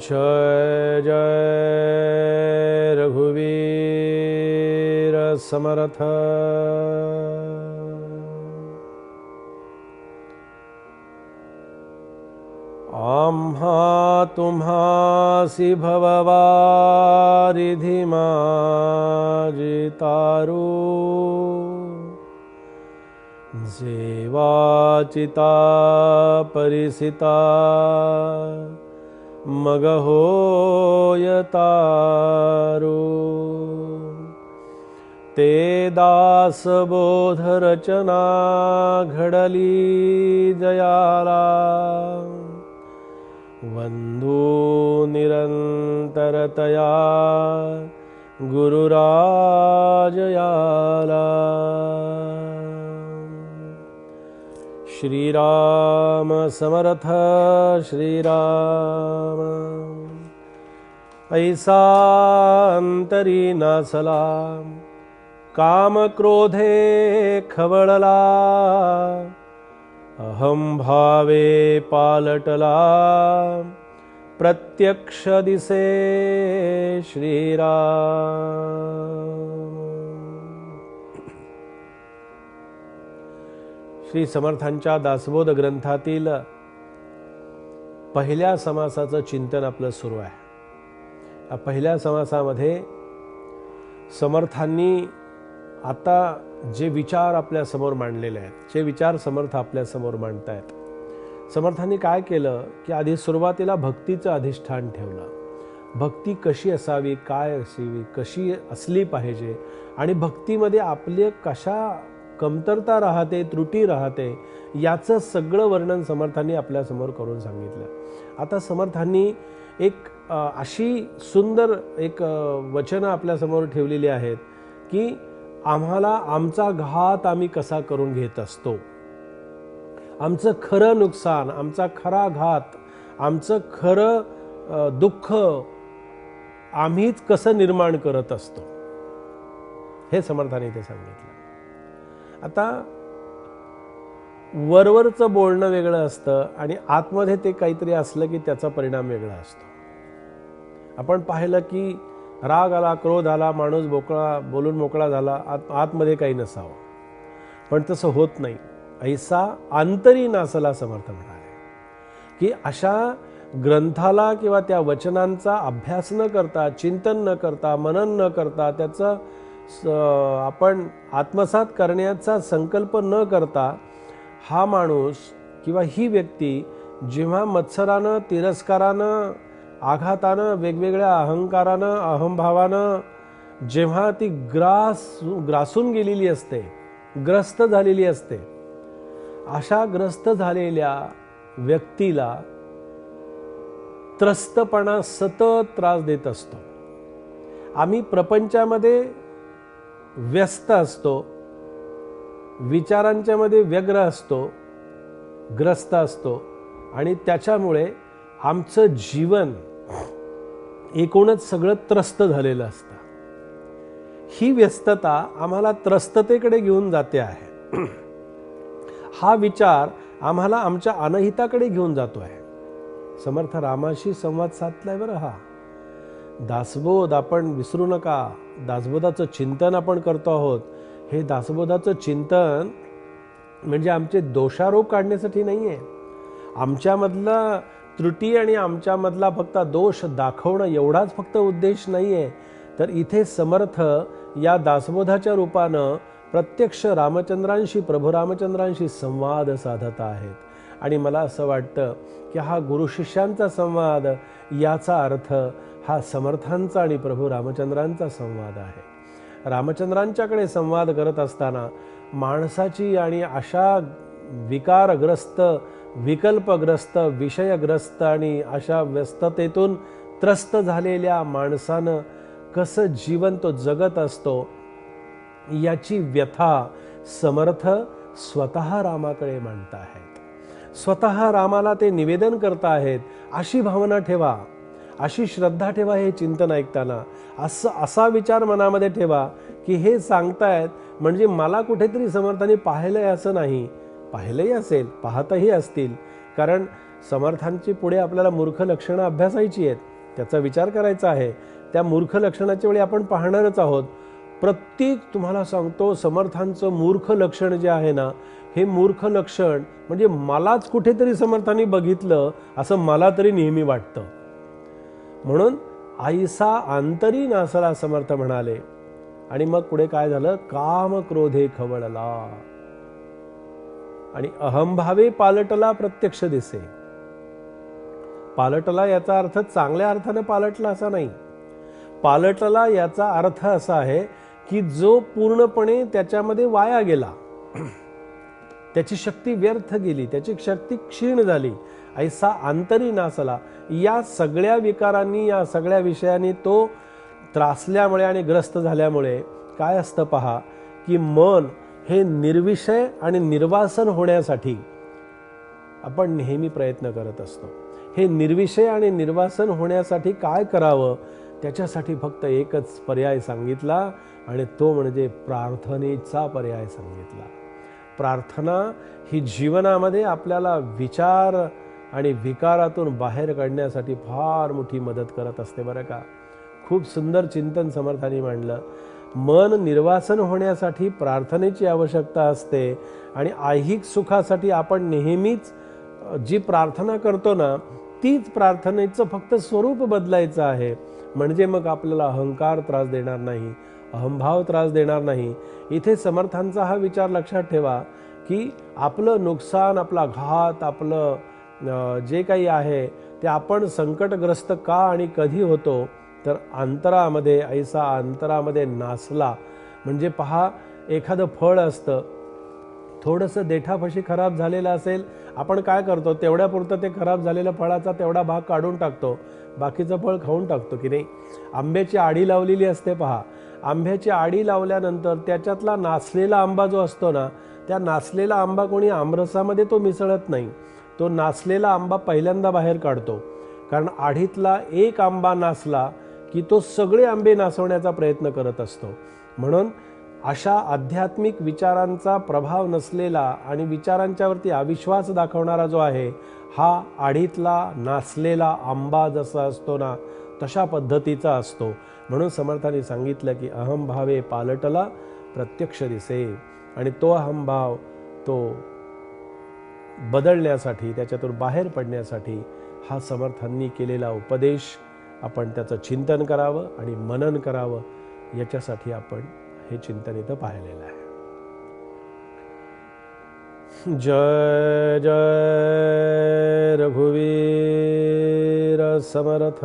जय जय रघुवीर समर्थ। आम्हा तुम्हासी भववारिधि माझी तारू, जेवाचिता परिसिता मग होय तारू। ते दासबोध रचना घडली जयाला, वंदू निरंतरतया गुरुराजयाला। श्रीराम समर्थ श्रीराम, ऐसा अंतरी नासला, काम क्रोधे खवळला, अहं भावे पालटला, प्रत्यक्ष दिसे श्रीराम। श्री समर्थांच्या दासबोध ग्रंथातील पहिल्या समासाचं चिंतन आपलं सुरू आहे। या पहिल्या समासामध्ये समर्थांनी आता जे विचार आपल्या समोर मांडलेले आहेत, जे विचार समर्थ आपल्या समोर मांडतायत, समर्थांनी काय केलं की आधी सुरुवातीला भक्तीचं अधिष्ठान ठेवलं। भक्ती कशी असावी, काय असावी, कशी असली पाहिजे, आणि भक्तीमध्ये आपले कशा कमतरता राहते, त्रुटी राहते, याचं सगळं वर्णन समर्थांनी आपल्या समोर करून सांगितलं। आता समर्थांनी एक अशी सुंदर एक वचनं आपल्या समोर ठेवलेली आहेत की आम्हाला आमचा घात आम्ही कसा करून घेत असतो, आमचं खरं नुकसान, आमचा खरा घात, आमचं खरं दुःख आम्हीच कसं निर्माण करत असतो, हे समर्थांनी ते सांगितलं। आता वरवरचं बोलणं वेगळं असतं आणि आतमध्ये ते काहीतरी असलं की त्याचा परिणाम वेगळा असतो। आपण पाहिलं की राग आला, क्रोध आला, माणूस बोलून मोकळा झाला, आतमध्ये काही नसावं, पण तसं होत नाही। ऐसा अंतरी नासला, समर्थ म्हणाले की अशा ग्रंथाला किंवा त्या वचनांचा अभ्यास न करता, चिंतन न करता, मनन न करता, त्याचं आपण आत्मसात करण्याचा संकल्प न करता हा माणूस किंवा ही व्यक्ती जेव्हा मत्सरानं, तिरस्कारानं, आघातानं, वेगवेगळ्या अहंकारानं, अहंभावानं जेव्हा ती ग्रासून गेलेली असते, ग्रस्त झालेली असते, अशा ग्रस्त झालेल्या व्यक्तीला त्रस्तपणा सतत त्रास देत असतो। आम्ही प्रपंचामध्ये व्यस्त असतो, विचारांच्या मध्ये व्यग्र असतो, ग्रस्त असतो, आणि त्याच्यामुळे आमचं जीवन एकूणच सगळं त्रस्त झालेलं असतं। ही व्यस्तता आम्हाला त्रस्ततेकडे घेऊन जाते आहे। हा विचार आम्हाला आमच्या अनहिताकडे घेऊन जातो आहे। समर्थ रामाशी संवाद साधलाय बरं हा दासबोध, आपण विसरू नका। दासबोधाचं चिंतन आपण करतो आहोत। हे दासबोधाचं चिंतन म्हणजे आमचे दोषारोप काढण्यासाठी नाही आहे, आमच्यामधला त्रुटी आणि आमच्यामधला फक्त दोष दाखवणं एवढाच फक्त उद्देश नाही आहे। तर इथे समर्थ या दासबोधाच्या रूपानं प्रत्यक्ष रामचंद्रांशी, प्रभू रामचंद्रांशी संवाद साधत आहेत। आणि मला असं वाटतं की हा गुरुशिष्यांचा संवाद, याचा अर्थ हा समर्थांचा आणि प्रभू रामचंद्रांचा संवाद आहे। रामचंद्रांच्याकडे संवाद करत असताना माणसाची आणि अशा विकारग्रस्त, विकल्पग्रस्त, विषयग्रस्त आणि अशा व्यस्ततेतून त्रस्त झालेल्या माणसानं कसं जीवन तो जगत असतो, याची व्यथा समर्थ स्वतः रामाकडे मांडत आहेत। स्वतः रामाला ते निवेदन करत आहेत। अशी भावना ठेवा, अशी श्रद्धा ठेवा हे चिंतन ऐकताना। असा विचार मनामध्ये ठेवा की हे सांगतायत म्हणजे मला कुठेतरी समर्थांनी पाहिलंय असं नाही, पाहिलंही असेल, पाहतही असतील, कारण समर्थांची पुढे आपल्याला मूर्ख लक्षणं अभ्यासायची आहेत। त्याचा विचार करायचा आहे. त्या मूर्ख लक्षणाच्या वेळी आपण पाहणारच आहोत. प्रत्येक तुम्हाला सांगतो समर्थांचं मूर्ख लक्षण जे आहे ना, हे मूर्ख लक्षण म्हणजे मलाच कुठेतरी समर्थांनी बघितलं असं मला तरी नेहमी वाटतं. म्हणून आईसा अंतरी नासला समर्थ म्हणाले. आणि मग पुढे काय झालं, काम क्रोधे खवळला आणि अहंभावे पालटला प्रत्यक्ष दिसे. पालटला याचा अर्थ चांगल्या अर्थाने पालटला असा नाही. पालटला याचा अर्थ असा आहे की जो पूर्णपणे त्याच्यामध्ये वाया गेला, त्याची शक्ती व्यर्थ गेली, त्याची शक्ती क्षीण झाली. ऐसा अंतरी नासला. या सगळ्या विकारांनी, या सगळ्या विषयांनी तो त्रासल्यामुळे आणि ग्रस्त झाल्यामुळे काय असतं पहा, की मन हे निर्विषय आणि निर्वासन होण्यासाठी आपण नेहमी प्रयत्न करत असतो. हे निर्विषय आणि निर्वासन होण्यासाठी काय करावं, त्याच्यासाठी फक्त एकच पर्याय सांगितला आणि तो म्हणजे प्रार्थनेचा पर्याय सांगितला. प्रार्थना ही जीवनामध्ये आपल्याला विचार आणि विकारातून बाहेर काढण्यासाठी फार मोठी मदत करत असते बरं का. खूप सुंदर चिंतन समर्थांनी मांडलं. मन निर्वासन होण्यासाठी प्रार्थनेची आवश्यकता असते आणि ऐहिक सुखासाठी आपण नेहमीच जी प्रार्थना करतो ना, तीच प्रार्थनेचं फक्त स्वरूप बदलायचं आहे. म्हणजे मग आपल्याला अहंकार त्रास देणार नाही, अहंभाव त्रास देणार नाही. इथे समर्थांचा हा विचार लक्षात ठेवा की आपलं नुकसान, आपला घात, आपलं जे काही आहे ते आपण संकटग्रस्त का आणि कधी होतो, तर अंतरामध्ये, ऐसा अंतरामध्ये नासला. म्हणजे पहा, एखादं फळ असतं, थोडंसं देठापाशी खराब झालेलं असेल, आपण काय करतो, तेवढ्यापुरतं ते खराब झालेल्या फळाचा तेवढा भाग काढून टाकतो, बाकीचं फळ खाऊन टाकतो की नाही. आंब्याची आडी लावलेली असते पहा, आंब्याची आडी लावल्यानंतर त्याच्यातला नासलेला आंबा जो असतो ना, त्या नासलेला आंबा कोणी आमरसामध्ये तो मिसळत नाही. तो नासलेला आंबा पहिल्यांदा बाहेर काढतो, कारण आढीतला एक आंबा नासला की तो सगळे आंबे नासवण्याचा प्रयत्न करत असतो. म्हणून अशा आध्यात्मिक विचारांचा प्रभाव नसलेला आणि विचारांच्यावरती अविश्वास दाखवणारा जो आहे, हा आढीतला नासलेला आंबा जसा असतो ना, तशा पद्धतीचा असतो. म्हणून समर्थांनी सांगितलं की अहंभावे पालटला प्रत्यक्ष दिसे. आणि तो अहंभाव तो बदलण्यासाठी, त्याच्यातून बाहेर पडण्यासाठी हा समर्थांनी केलेला उपदेश आपण त्याचं चिंतन करावं आणि मनन करावं. याच्यासाठी आपण हे चिंतन इथं पाहिलेलं आहे. जय जय रघुवीर समर्थ.